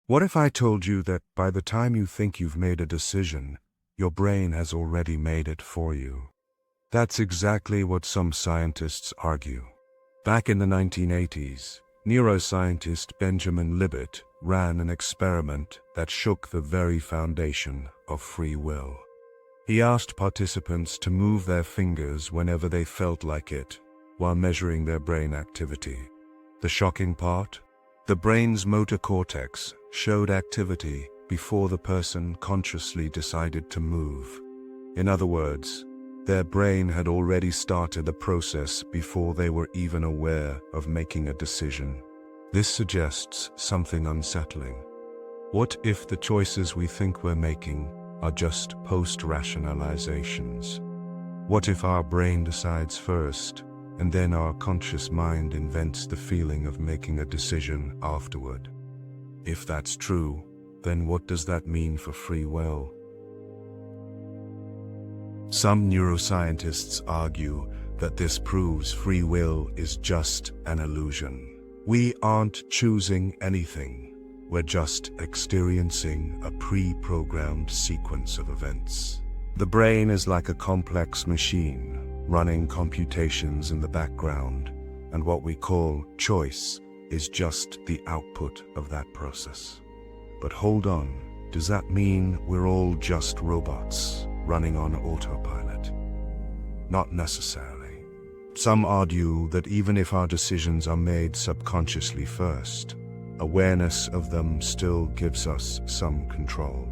What if I told you that by the time you think you've made a decision, your brain has already made it for you? That's exactly what some scientists argue. Back in the 1980s, neuroscientist Benjamin Libet ran an experiment that shook the very foundation of free will. He asked participants to move their fingers whenever they felt like it, while measuring their brain activity. The shocking part? The brain's motor cortex showed activity before the person consciously decided to move. In other words, their brain had already started the process before they were even aware of making a decision. This suggests something unsettling. What if the choices we think we're making are just post-rationalizations? What if our brain decides first, and then our conscious mind invents the feeling of making a decision afterward? If that's true, then what does that mean for free will? Some neuroscientists argue that this proves free will is just an illusion. We aren't choosing anything. We're just experiencing a pre-programmed sequence of events. The brain is like a complex machine, running computations in the background, and what we call choice is just the output of that process. But hold on, does that mean we're all just robots running on autopilot? Not necessarily. Some argue that even if our decisions are made subconsciously first, awareness of them still gives us some control.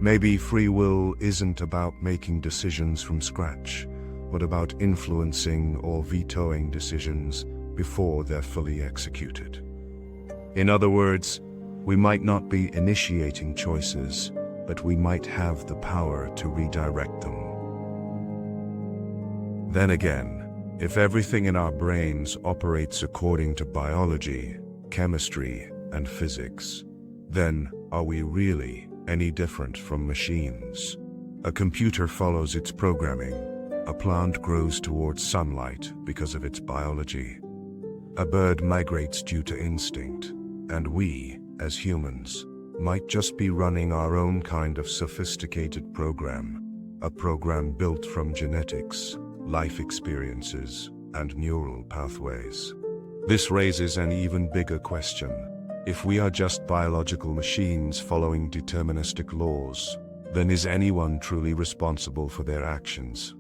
Maybe free will isn't about making decisions from scratch, but about influencing or vetoing decisions before they're fully executed. In other words, we might not be initiating choices, but we might have the power to redirect them. Then again, if everything in our brains operates according to biology, chemistry, and physics, then are we really any different from machines? A computer follows its programming. A plant grows towards sunlight because of its biology. A bird migrates due to instinct, and we, as humans, might just be running our own kind of sophisticated program, a program built from genetics, life experiences, and neural pathways. This raises an even bigger question. If we are just biological machines following deterministic laws, then is anyone truly responsible for their actions?